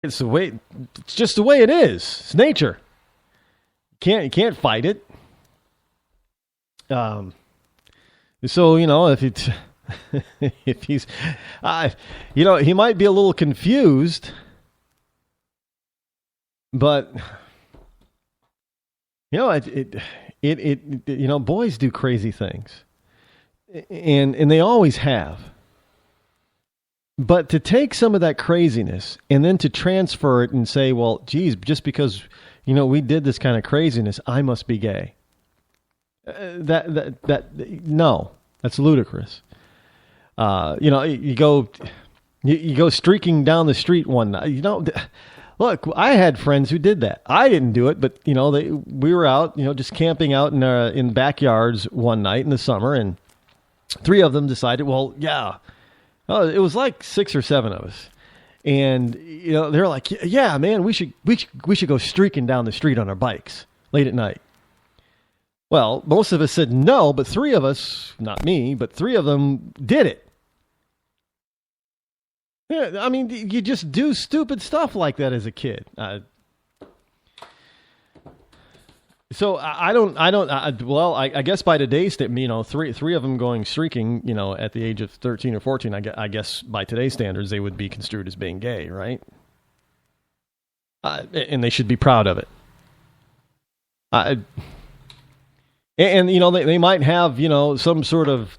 It's the way. It's just the way it is. It's nature. You can't fight it. So if it's if he's, he might be a little confused, but boys do crazy things, and they always have. But to take some of that craziness and then to transfer it and say, well, geez, just because, we did this kind of craziness, I must be gay. No, that's ludicrous. You go streaking down the street one night, look, I had friends who did that. I didn't do it, but we were out, just camping out in backyards one night in the summer, and three of them decided, well, yeah. Oh, it was like 6 or 7 of us, and they're like, "Yeah, man, we should go streaking down the street on our bikes late at night." Well, most of us said no, but 3 of us, not me, but 3 of them did it. Yeah, I mean, you just do stupid stuff like that as a kid. So I guess by today's three of them going streaking, at the age of 13 or 14, I guess by today's standards, they would be construed as being gay, right? And they should be proud of it. They might have, some sort of,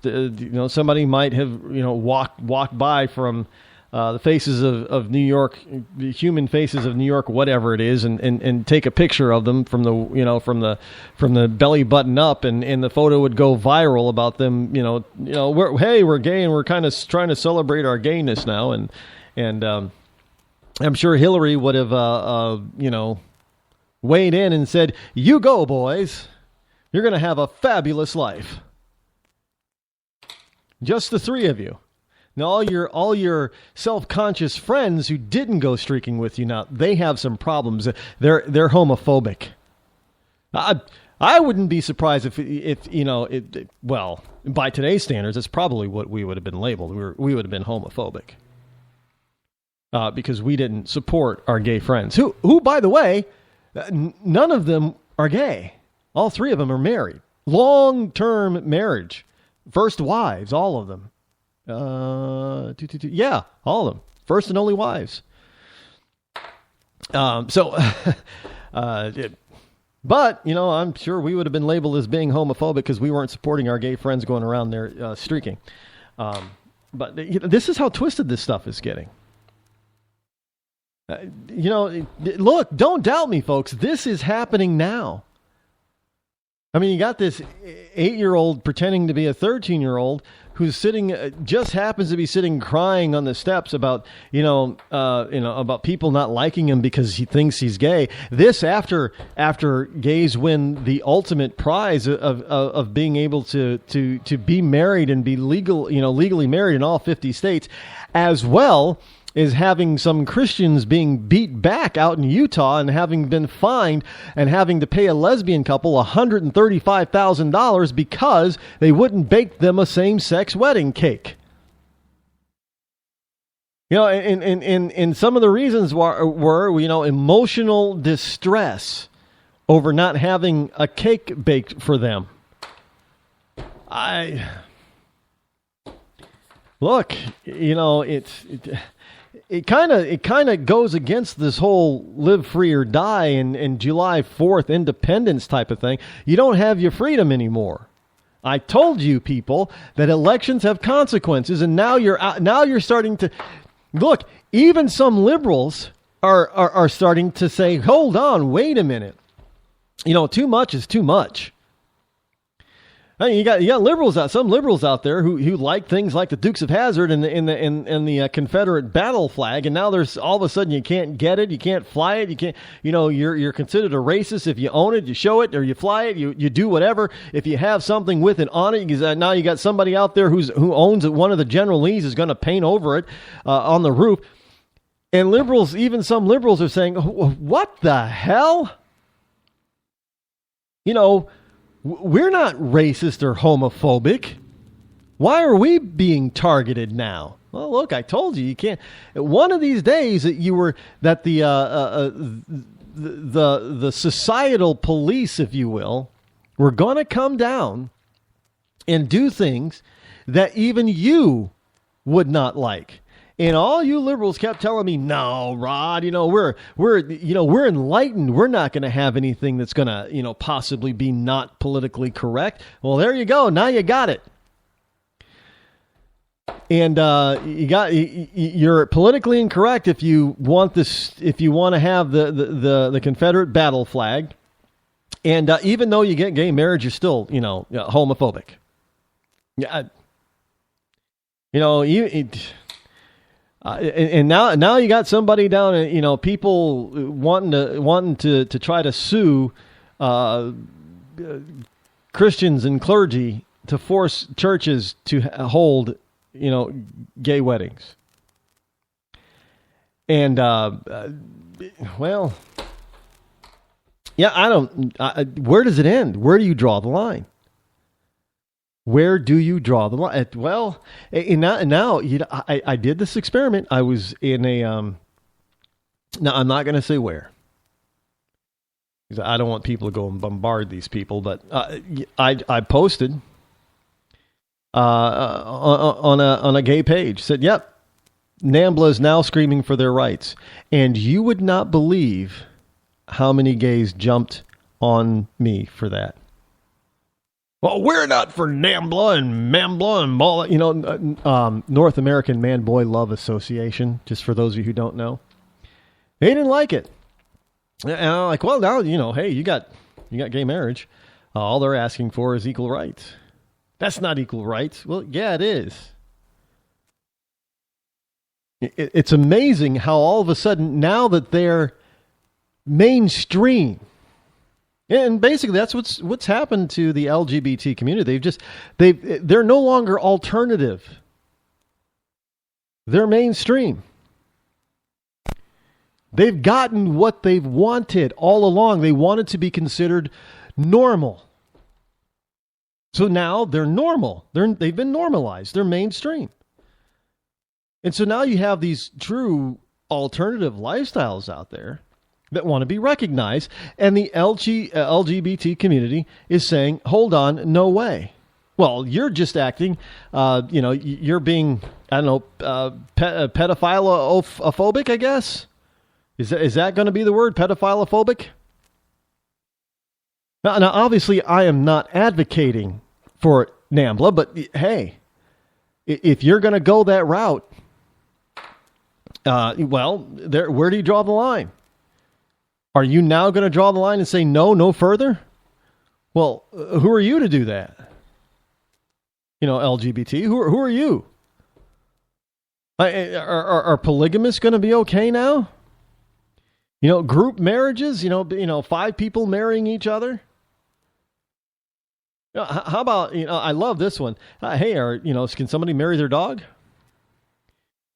somebody might have, walked by from the faces of New York, the human faces of New York, whatever it is, and take a picture of them from the belly button up, and the photo would go viral about them. We're gay and we're kind of trying to celebrate our gayness now, and I'm sure Hillary would have weighed in and said, "You go, boys, you're going to have a fabulous life. Just the 3 of you." Now, all your self-conscious friends who didn't go streaking with you, now they have some problems. They're homophobic. I wouldn't be surprised if by today's standards, it's probably what we would have been labeled. We would have been homophobic because we didn't support our gay friends, who by the way, none of them are gay. All 3 of them are married, long-term marriage, first wives, all of them. Yeah, all of them. First and only wives. But, I'm sure we would have been labeled as being homophobic because we weren't supporting our gay friends going around there streaking. But this is how twisted this stuff is getting. Look, don't doubt me, folks. This is happening now. I mean, you got this 8-year-old pretending to be a 13-year-old who's sitting, just happens to be sitting crying on the steps about, about people not liking him because he thinks he's gay. This after gays win the ultimate prize of being able to be married and be legally married in all 50 states, as well is having some Christians being beat back out in Utah and having been fined and having to pay a lesbian couple $135,000 because they wouldn't bake them a same-sex wedding cake. And some of the reasons were emotional distress over not having a cake baked for them. It kind of goes against this whole live free or die and July 4th independence type of thing. You don't have your freedom anymore. I told you people that elections have consequences, and now you're starting to look. Even some liberals are starting to say, "Hold on, wait a minute. Too much is too much." I mean, you got some liberals out there who like things like the Dukes of Hazzard and the Confederate battle flag, and now there's all of a sudden you can't get it, you can't fly it, you can't, you're considered a racist if you own it, you show it, or you fly it, you do whatever. If you have something with it on it, now you got somebody out there who owns it. One of the General Lees is going to paint over it on the roof, and liberals, even some liberals, are saying, "What the hell?" We're not racist or homophobic. Why are we being targeted now? Well, look, I told you, you can't. One of these days that the societal police, if you will, were going to come down and do things that even you would not like. And all you liberals kept telling me, no, Rod, we're enlightened. We're not going to have anything that's going to, possibly be not politically correct. Well, there you go. Now you got it. And you're politically incorrect if you want to have the Confederate battle flag. And even though you get gay marriage, you're still, homophobic. Yeah. And now you got somebody down, people wanting to try to sue Christians and clergy to force churches to hold, gay weddings. And where does it end? Where do you draw the line? Where do you draw the line? Well, now I did this experiment. I was in a now I'm not going to say where, because I don't want people to go and bombard these people. But I posted on a gay page, said, "Yep, NAMBLA is now screaming for their rights," and you would not believe how many gays jumped on me for that. Well, we're not for NAMBLA and MAMBLA and all that, North American Man-Boy Love Association, just for those of you who don't know. They didn't like it. And I'm like, well, now, hey, you got gay marriage. All they're asking for is equal rights. That's not equal rights. Well, yeah, it is. It's amazing how all of a sudden, now that they're mainstream, and basically, that's what's happened to the LGBT community. They're no longer alternative. They're mainstream. They've gotten what they've wanted all along. They wanted to be considered normal. So now they're normal. They've been normalized. They're mainstream. And so now you have these true alternative lifestyles out there that want to be recognized, and the LGBT community is saying, hold on, no way. Well, you're just acting, you're being, pedophilophobic, I guess? Is that going to be the word, pedophilophobic? Now, obviously, I am not advocating for NAMBLA, but hey, if you're going to go that route, where do you draw the line? Are you now going to draw the line and say no further? Well, who are you to do that? LGBT, who are you? Are polygamists going to be okay now? Group marriages, 5 people marrying each other. How about, I love this one. Hey, can somebody marry their dog?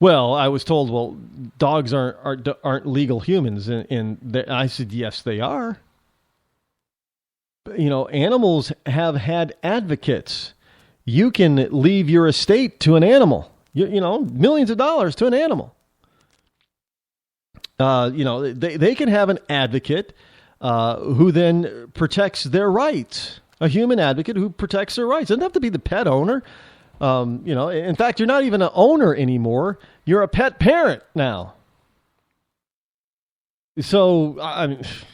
Well, I was told, dogs aren't legal humans, and I said, yes, they are. But, animals have had advocates. You can leave your estate to an animal. Millions of dollars to an animal. They can have an advocate who then protects their rights. A human advocate who protects their rights. It doesn't have to be the pet owner. In fact, you're not even an owner anymore. You're a pet parent now. So, if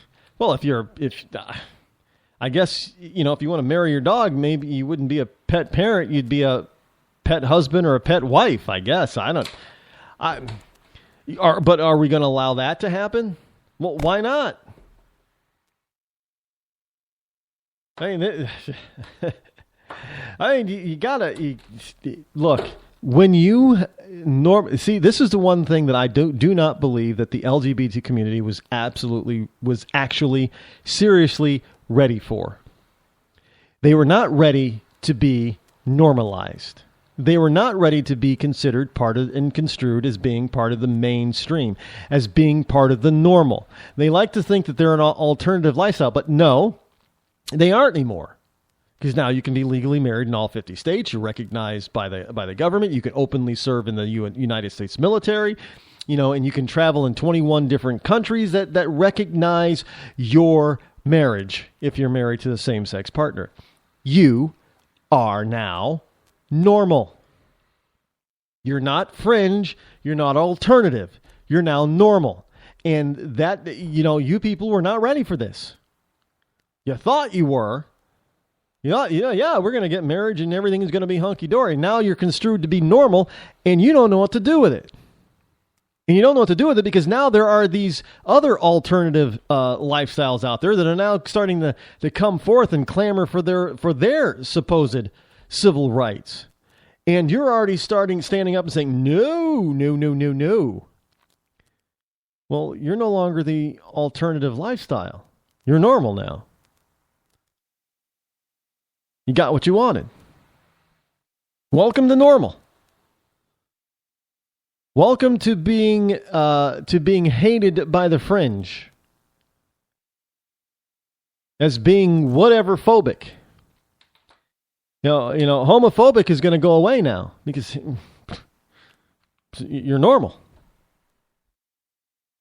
I guess, if you want to marry your dog, maybe you wouldn't be a pet parent. You'd be a pet husband or a pet wife, I guess. But are we going to allow that to happen? Well, why not? You gotta look when you see. This is the one thing that I do not believe that the LGBT community was actually seriously ready for. They were not ready to be normalized. They were not ready to be considered part of and construed as being part of the mainstream, as being part of the normal. They like to think that they're an alternative lifestyle, but no, they aren't anymore. Because now you can be legally married in all 50 states. You're recognized by the government. You can openly serve in the United States military, and you can travel in 21 different countries that recognize your marriage if you're married to the same-sex partner. You are now normal. You're not fringe. You're not alternative. You're now normal. And that, you people were not ready for this. You thought you were. Yeah, we're going to get married and everything is going to be hunky-dory. Now you're construed to be normal and you don't know what to do with it. And you don't know what to do with it because now there are these other alternative lifestyles out there that are now starting to come forth and clamor for their supposed civil rights. And you're already standing up and saying, no. Well, you're no longer the alternative lifestyle. You're normal now. You got what you wanted. Welcome to normal. Welcome to being hated by the fringe. As being whatever phobic. Homophobic is going to go away now because you're normal.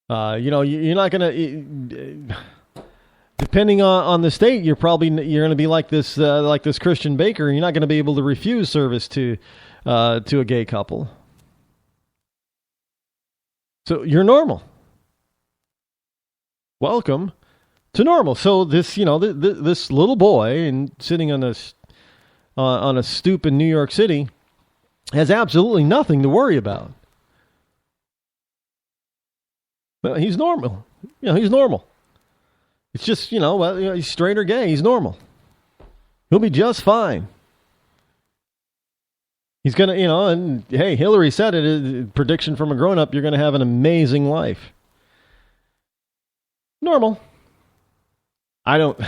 You're not going to. Depending on the state, you're going to be like this Christian baker, and you're not going to be able to refuse service to a gay couple. So you're normal. Welcome to normal. So this this little boy and sitting on a stoop in New York City has absolutely nothing to worry about. Well, he's normal. He's normal. It's just, he's straight or gay. He's normal. He'll be just fine. He's going to, and hey, Hillary said it, prediction from a grown-up, you're going to have an amazing life. Normal. I don't,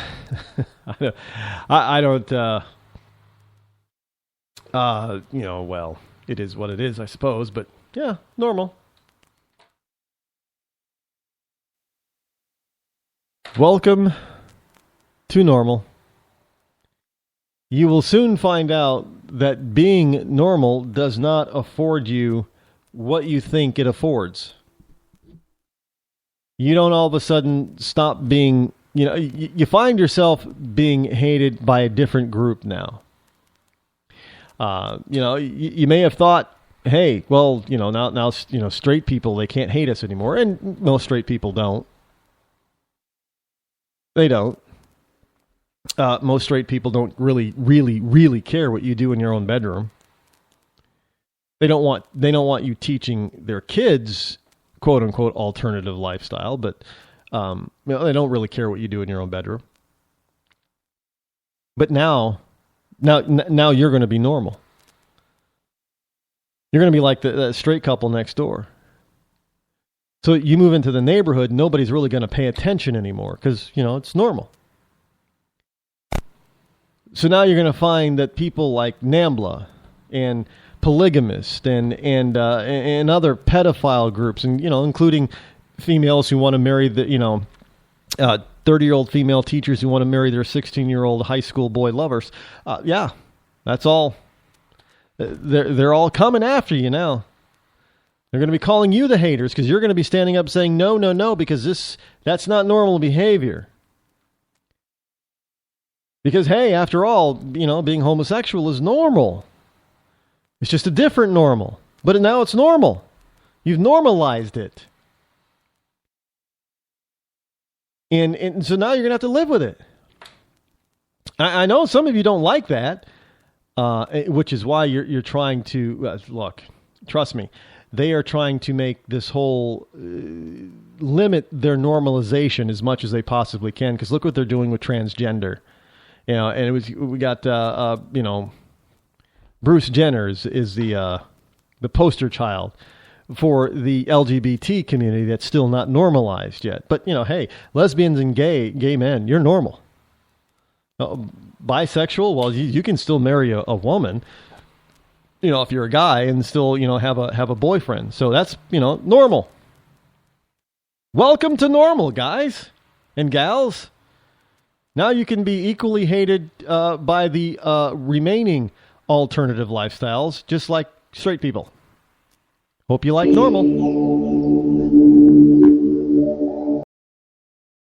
well, it is what it is, I suppose, but yeah, normal. Welcome to normal. You will soon find out that being normal does not afford you what you think it affords. You don't all of a sudden stop being, you find yourself being hated by a different group now. You may have thought, hey, well, now straight people, they can't hate us anymore. And most straight people don't. They don't. Most straight people don't really care what you do in your own bedroom. They don't want you teaching their kids, quote unquote, alternative lifestyle, but they don't really care what you do in your own bedroom. But now you're going to be normal. You're going to be like the straight couple next door. So you move into the neighborhood, nobody's really going to pay attention anymore because, it's normal. So now you're going to find that people like NAMBLA and polygamist and other pedophile groups, and, including females who want to marry 30-year-old female teachers who want to marry their 16-year-old high school boy lovers. That's all. They're all coming after you now. They're going to be calling you the haters because you're going to be standing up saying, no, because that's not normal behavior. Because, hey, after all, being homosexual is normal. It's just a different normal. But now it's normal. You've normalized it. And so now you're going to have to live with it. I know some of you don't like that, which is why you're trying to, look, trust me. They are trying to make this whole limit their normalization as much as they possibly can. Because look what they're doing with transgender, And we got Bruce Jenner is the poster child for the LGBT community that's still not normalized yet. But hey, lesbians and gay men, you're normal. Bisexual, well, you can still marry a woman. If you're a guy and still, have a boyfriend. So that's, normal. Welcome to normal, guys and gals. Now you can be equally hated by the remaining alternative lifestyles, just like straight people. Hope you like normal.